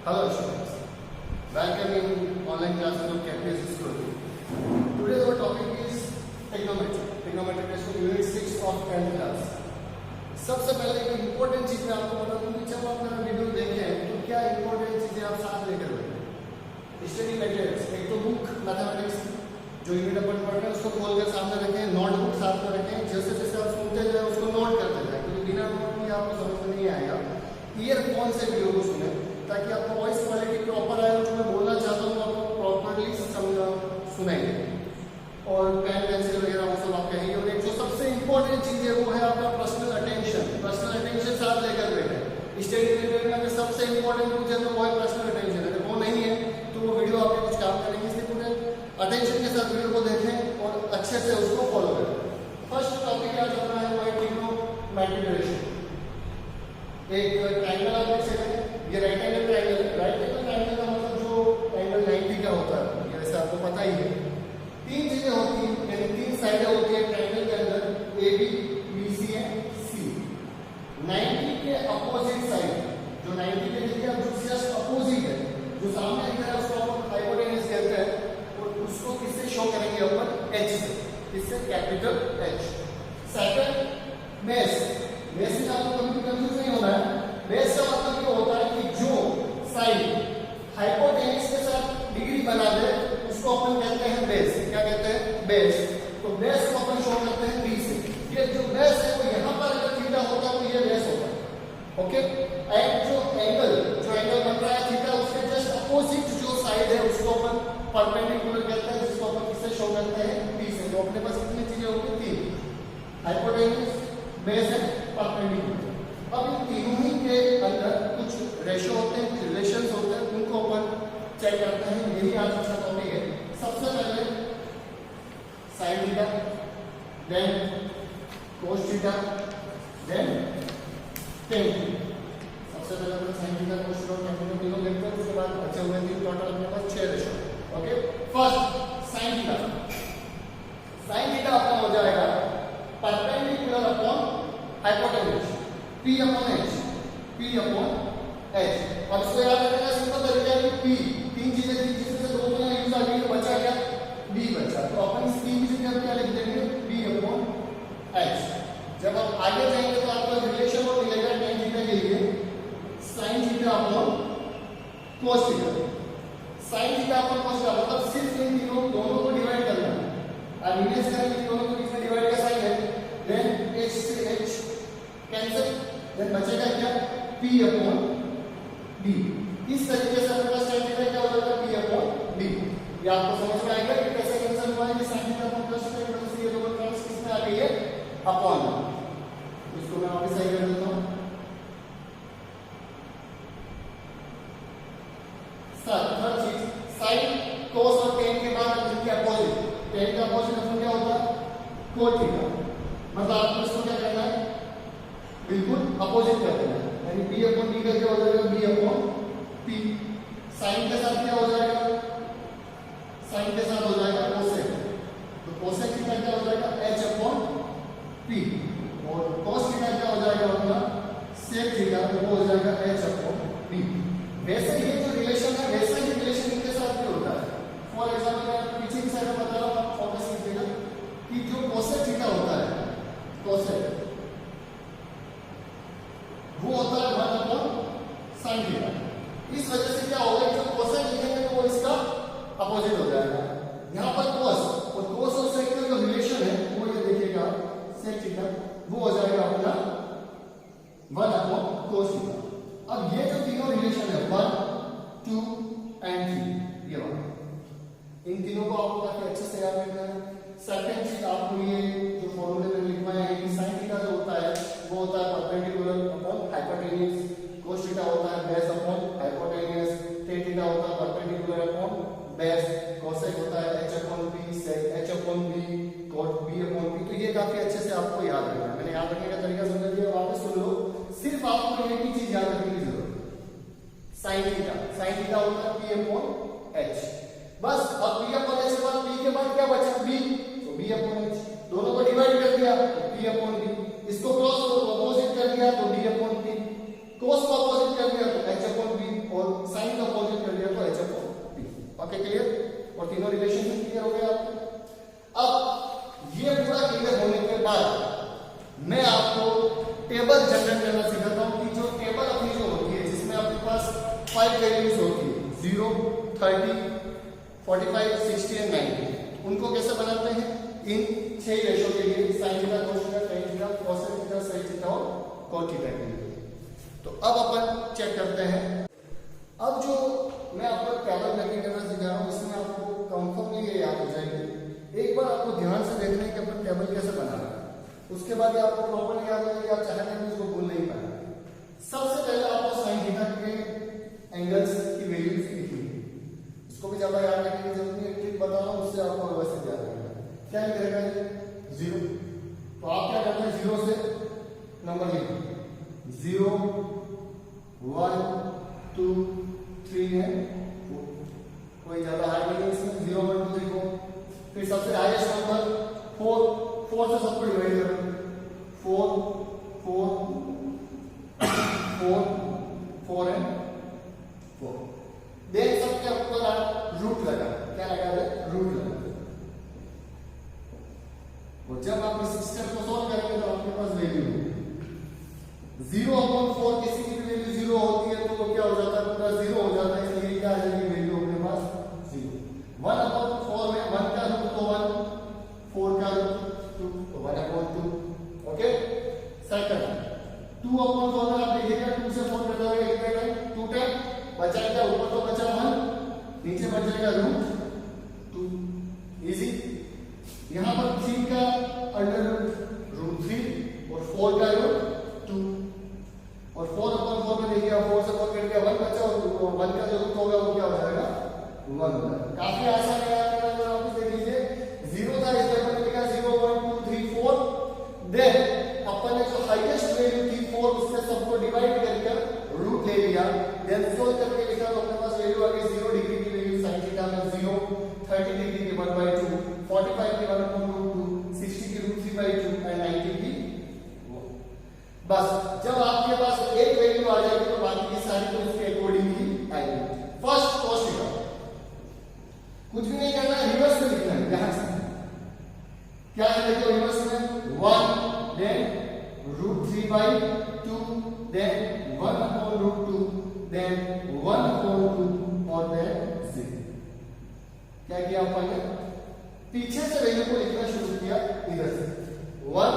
Hello students, welcome in online classes of KPS School. Today our topic is trigonometry. Trigonometry test of unit 6 of 10th class. सबसे पहले एक important चीज मैं आपको बता दूं कि जब आप मेरा वीडियो देखें तो क्या इम्पोर्टेंट चीजें आप साथ लेकर बैठे। स्टडी मटेरियल्स, एक तो बुक मैथमेटिक्स जो यूनिट अपन पढ़ रहे हैं उसको खोलकर सामने रखें, नोटबुक साथ में रखें, जैसे जैसे आप सुनते जाए उसको नोट करते जाए, क्योंकि बिना नोट में आपको समझ में नहीं आएगा। ईयरफोन से वीडियो को सुने ताकि आपको वॉइस क्वालिटी प्रॉपर आए, जो मैं बोलना चाहता हूँ आपको प्रॉपरली सुनाइए। और पेन पेंसिल वगैरह वो सब आप कहेंगे। और एक जो सबसे इंपॉर्टेंट चीज है वो है आपका पर्सनल अटेंशन। पर्सनल अटेंशन साथ लेकर बैठे। स्टडी पीरियड में सबसे इंपॉर्टेंट पूछे तो वो है पर्सनल अटेंशन। अगर वो नहीं है तो वो वीडियो आपके कुछ काम करेंगे, इसलिए पूरे अटेंशन के साथ वीडियो को देखें और अच्छे से उसको फॉलो करें। फर्स्ट टॉपिक आज अपना है वो है ट्रिग्नोमेट्रिक रेशियो। एक ट्रायंगल आप देख सकते हैं, ये राइट एंगल ट्रायंगल है। राइट एंगल ट्रायंगल का मतलब जो एंगल 90 का होता है, ये वैसे आपको पता ही है। तीन चीजें होती हैं, यानी तीन साइडें होती है ट्रायंगल के अंदर, A B B C and C. 90 के अपोजिट साइड, जो 90 के देखिए अब जो जस्ट अपोजिट है, जो सामने दिख रहा है उसको अपन हाइपोटेन्यूज कहते हैं, और उसको किससे शो करेंगे अपन? एच से। किससे? Capital H. Second base. Base में आपको कभी कंफ्यूज नहीं होना है। बेस का मतलब ये होता है कि जो साइड हाइपोटेन्यूज के साथ डिग्री बना दे उसको अपन कहते हैं बेस। क्या कहते हैं? बेस। तो बेस को अपन शो करते हैं बी से। ये जो बेस है वो यहाँ पर अगर थीटा होता है तो ये बेस होता है। ओके। एंड जो एंगल बन रहा है थीटा, उसके जस्ट अपोजिट जो साइड है उसको अपन परपेंडिकुलर कहते हैं, जिसको अपन किससे शो करते हैं? बी से। तो अपने पास कितनी चीजें होंगी? तीन। हाइपोटेन्यूज, बेस है, परपेंडिकुलर। अब इन तीनों ही के अंदर कुछ रेशियो होते हैं, कुछ रिलेशंस होते हैं, उनको अपन चेक करते हैं। यही आज का टॉपिक है। सबसे पहले sine theta, then cos theta, then tan theta. सबसे पहले अपन sine theta, cos theta, tan theta तीनों देखते हैं। उसके बाद बचे हुए तीन टोटल अपने पास 6 ratio. Okay. First sine theta. Sine theta अपना हो जाएगा perpendicular upon hypotenuse, P upon H, P upon H। अब इसको याद रखने का सिंपल तरीका है कि P तीन चीजें थी जिसमें से दो में यूज आ गई, बचा क्या? B बचा। तो अपन इस P की जगह क्या लिख देंगे? P upon H। जब आप आगे जाएंगे तो आपको रिलेशन और मिलेगा tan थीटा के लिए sin theta upon cos theta. sin theta upon cos theta मतलब सिर्फ इन तीनों दोनों को डिवाइड करना है। अब इमेज करेंगे दोनों के बीच में डिवाइड का साइन है, देन H से H कैंसिल, देन बचेगा क्या? P upon B। इस तरीके से अपने पास tan थीटा क्या हो जाएगा? P upon B। ये आपको समझ में आएगा कि कैसे कैंसिल हुआ है? sin theta upon cos theta की वजह से ये दोनों टर्म्स किसमें आ गई है? अपॉन। इसको मैं वापस सही कर देता हूं। थर्ड चीज, sin, cos और tan के बाद इनके अपोजिट। tan का अपोजिट अपन क्या होता है? cot theta. मतलब आपको इसको क्या करना है? बिल्कुल अपोजिट कर देना है। यानी P अपॉन B का क्या हो जाएगा? B upon P। साइन के साथ क्या हो जाएगा? साइन के साथ हो जाएगा कोसेक। तो कोसेक थीटा क्या हो जाएगा? H upon P। और cos थीटा क्या हो जाएगा अपना? सेक थीटा, तो वो हो जाएगा H अपॉन P। वैसे ये जो रिलेशन है वैसा ही रिलेशन इनके साथ भी होता है। फॉर एग्जाम्पल मैं पीछे की साइड में बता रहा हूँ, आप फोकस कीजिएगा कि जो कोसेक थीटा होता है, कोसेक वो होता है 1 अपॉन sin थीटा। इस वजह से क्या होगा? जो कोसेक लिखेंगे तो वो इसका अपोजिट हो जाएगा। यहाँ पर cos और sec का जो रिलेशन है वो ये देखिएगा, sec थीटा वो हो जाएगा अपना 1 अपॉन cos थीटा। अब ये जो तीनों रिलेशन है 1, 2 एंड 3, ये वाला, इन तीनों को आपको काफी अच्छे से याद रखना है। सेकंड चीज आपको ये जो फॉर्मूले में लिखवाया है कि sin थीटा जो होता है वो होता है perpendicular upon hypotenuse, cos theta होता है base upon hypotenuse, tan theta होता है परपेंडिकुलर अपॉन बेस, cosec होता है h upon p, sec h upon b, cot b upon p। तो ये काफी अच्छे से आपको याद रखना है। मैंने याद रखने का तरीका समझ लिया, वापस सुन लो। सिर्फ आपको एक ही चीज याद रखने की जरूरत है, sin थीटा होता है p अपॉन h। बस। अब p अपॉन h के बाद p के बाद क्या बचा? b, तो b अपॉन h। दोनों को डिवाइड कर दिया तो p अपॉन b। इसको क्रॉस अपोजिट कर दिया तो d अपॉन p। cos को अपोजिट कर दिया तो h अपॉन b। और sin 5 वैल्यूज होती है 0, 30, 45, 60 एंड 90। उनको कैसे बनाते हैं? इन 6 रेशो के लिए, sin theta, cos theta, tan theta, cos theta, sin theta और cot थीटा के लिए। तो अब अपन चेक करते हैं। अब जो मैं आपको टेबल मेकिंग करना सिखा रहा हूं, इसमें आपको कंफर्मली ये याद हो जाएगी। एक बार आपको ध्यान से देखना है कि अपन टेबल कैसे बना रहे हैं, उसके बाद आपको प्रॉपर्ली याद हो जाएगी, आप चाहे तो इसको भूल नहीं पाएंगे। सबसे पहले आपको sin थीटा के एंगल्स की वैल्यूज लिखी है, इसको भी ज्यादा याद रखने की जरूरत नहीं है, ट्रिक बता रहा हूं, उससे आपको व्यवस्थित याद रहेगा। क्या लिखेगा? 0। तो आप क्या करते हैं? 0 से नंबर लिखो, 0, 1, 2, 3 है, कोई ज्यादा हाई नहीं है इसमें, 0, 1, 2, 3, 4। फिर सबसे हाईएस्ट नंबर 4 से सबको डिवाइड करो, 4, 4, 4 एंड 4। देख सबके ऊपर आप रूट लगा, क्या लगा है? रूट लगा। और जब आप इस स्टेप को सॉल्व करेंगे तो आपके पास वैल्यू होगी 0/4। किसी की भी वैल्यू 0 होती है तो वो क्या हो जाता है? पूरा 0 हो जाता है, इसलिए क्या आ जाएगी वैल्यू अपने पास 0। 1/4 में 1 का रूट तो 1, 4 का रूट 2, तो 1/2। ओके। सेकंड 2/4 में आप देखिएगा, 2 से 4 कट जाएगा, कितना टाइम? 2 टाइम। बचा क्या? ऊपर तो बचा 1, नीचे बच जाएगा रूट 2। इजी। यहां पर 3 का अंडर रूट 3 और 4 का रूट 2। और 4/4 में देखिए 4 से 4 कट गया, 1 बचा और 1 का जो रूट होगा वो क्या हो जाएगा? 1 हो जाएगा। काफी आसान है याद करना। अगर आप देख लीजिए 0 था, इस जगह पर लिखा 0, 1, 2, 3, 4। देन अपन ने जो हाईएस्ट वैल्यू थी 4, उससे सबको डिवाइड करके रूट ले लिया, देन सोल्व करके लिखा तो अपने पास वैल्यू आ गई 0 डिग्री की वैल्यू sin थीटा में 0, 30 डिग्री की 1/2, 45 की 1/2, 60 की √3/2 एंड 90 की 1। बस जब आपके पास एक वैल्यू आ जाएगी तो बाकी की सारी तो उसके अकॉर्डिंग ही आएगी। फर्स्ट cos थीटा कुछ भी नहीं करना है, रिवर्स में लिखना है। यहां से क्या है? देखो रिवर्स में 1, then √3/2, then 1/√2, then 1/2 और then 0। क्या किया अपन ने? पीछे से वैल्यू को लिखना शुरू किया इधर से 1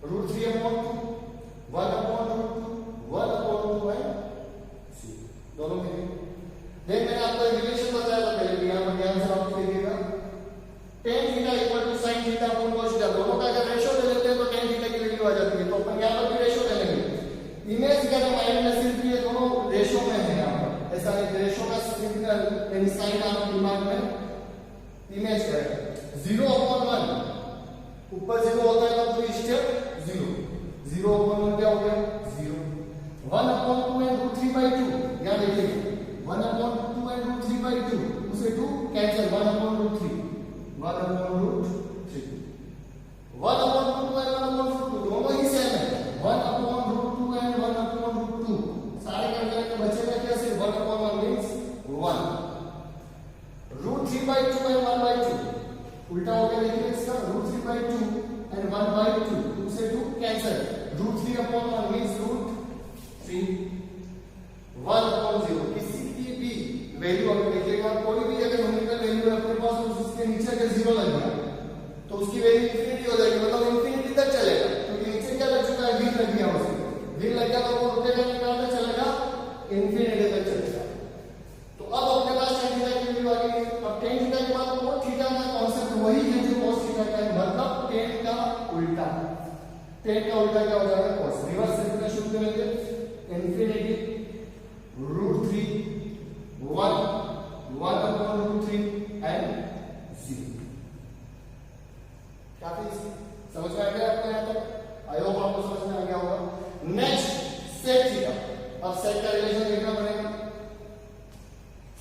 √3/2, 1/√2, 1/2 है 0, दोनों में। देन मैंने आपको रिलेशन बताया था पहले भी, यहां पर ध्यान से आप देखिएगा। tan theta equal to sin theta upon cos theta, दोनों का अगर रेशो ले लेते हैं तो tan थीटा की वैल्यू आ जाती है। तो अपन यहां पर भी रेशो ले लेंगे। इमेज का माइंड में सिर्फ ये दोनों रेशो में है, यहां पर ऐसा नहीं, रेशो का सिग्नल यानी साइन आप दिमाग में इमेज करें। 0/1 ऊपर 0 होता है तो पूरी स्टेप 0, 0/1 क्या हो गया? 0। 1/2 एंड √3/2, यहां देखिए 1/2 एंड √3/2, उसे 2 कैंसिल, 1/√3, 1/√3, 1/2 एंड 1/√2 दोनों ही सेम है। 1/√2 एंड 1/√2 सारे करने के बचेगा क्या? सिर्फ 1/1 मींस 1। √3/2 एंड 1/2 उल्टा हो गया, देखिए इसका √3/2 एंड 1/2, 2 से 2 कैंसिल, √3/1 मींस √3, 1/0। किसी की भी वैल्यू अगर देखिएगा, कोई भी अगर न्यूमेरिकल वैल्यू है अपने पास तो उसके नीचे अगर 0 लग गया तो उसकी वैल्यू इंफिनिटी हो जाएगी, मतलब इंफिनिटी तक चलेगा, क्योंकि नीचे क्या लग चुका है? व्हील लग गया, उसमें व्हील लग गया तो वो रुकेगा नहीं, कहां तक चलेगा? इंफिनिटी तक चलेगा। तो अब अपने पास tan थीटा की वैल्यू आ गई। अब tan थीटा के बाद cos थीटा का कांसेप्ट वही है जो cos थीटा का है, मतलब tan का उल्टा। tan का उल्टा क्या हो जाएगा? cos। रिवर्स से लिखना शुरू करेंगे, इंफिनिटी √3, 1, 1/√3 एंड 0। काफी समझ में आ गया आपको यहां तक? आई होप आपको समझ में आ गया होगा। Next sec theta. अब sec का रिलेशन देखना पड़ेगा।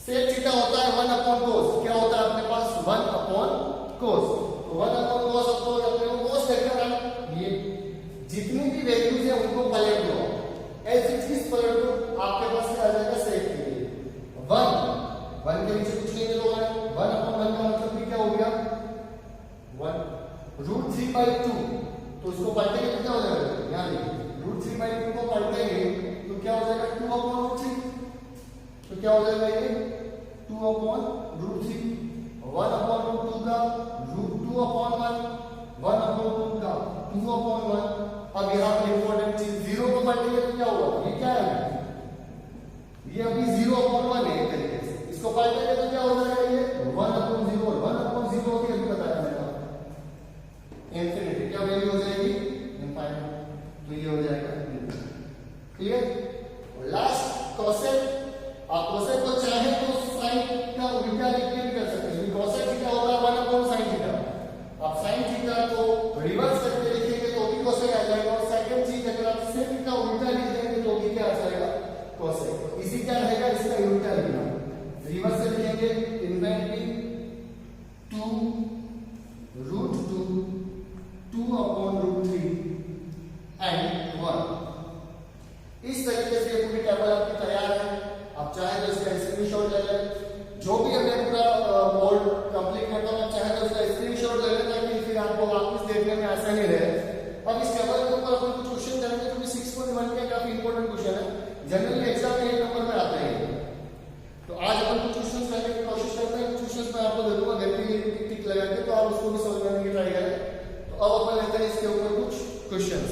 sec थीटा होता है 1/cos। क्या होता है अपने पास? 1/cos। तो 1/cos अपने को cos देखना है। ये जितनी भी वैल्यूज है उनको पलट लो, एज इट इज पलट लो, आपके पास क्या आ जाएगा? sec के लिए 1 के नीचे कुछ नहीं मिलोगा। 1/1 का मतलब भी क्या हो गया? 1 √3/2, तो उसको पलटेंगे तो क्या हो जाएगा? यहां देखिए √3/2 को पलटेंगे तो क्या हो जाएगा? 2/√3। क्या हो जाएगा ये 2/√3, 1/√2 का √2/1, 1/2 का 2/1। अब यहाँ पर इंपॉर्टेंट चीज, जीरो को बांटेंगे तो क्या होगा, ये क्या है, ये अभी 0/1 है एक तरीके से, इसको बांटेंगे तो क्या हो जाएगा ये 1/0, 1/0 होती है, अभी बताया मैंने आपको, इंफिनिटी क्या वैल्यू हो जाएगी, इनफाइनाइट, तो ये हो जाएगा क्लियर। लास्ट कोसेक, आप कोसेक को चाहे तो साइन का उल्टा लिख के भी कर सकते हैं, कोसेक थीटा होता है 1/sin थीटा, आप साइन थीटा को रिवर्स करके लिखेंगे तो भी कोसेक आ जाएगा, और सेकंड चीज अगर आप सेक का उल्टा लिख देंगे तो भी क्या आ जाएगा, कोसेक। इसी क्या रहेगा, इसका उल्टा लिखना, रिवर्स से लिखेंगे इनफिनिटी 2√2 2/√3 एंड 1। इस तरीके से पूरी टेबल आपकी तैयार है, आप चाहे तो इसका स्क्रीनशॉट ले लें, जो भी हमें पूरा बोर्ड कंप्लीट करता हूं, चाहे तो इसका स्क्रीनशॉट ले लें ताकि फिर आपको वापस देखने में आसानी रहे। अब इस टेबल के ऊपर अपन कुछ क्वेश्चन करेंगे जो कि 6.1 के काफी इंपॉर्टेंट क्वेश्चन है, जनरली एग्जाम में 1 नंबर में आते हैं, तो आज अपन कुछ क्वेश्चन करने की कोशिश करते हैं। कुछ क्वेश्चन मैं आपको दे दूंगा घर पे टिक टिक लगा के, तो आप उसको भी सॉल्व करने की ट्राई करें। तो अब अपन लेते हैं इसके ऊपर कुछ क्वेश्चंस।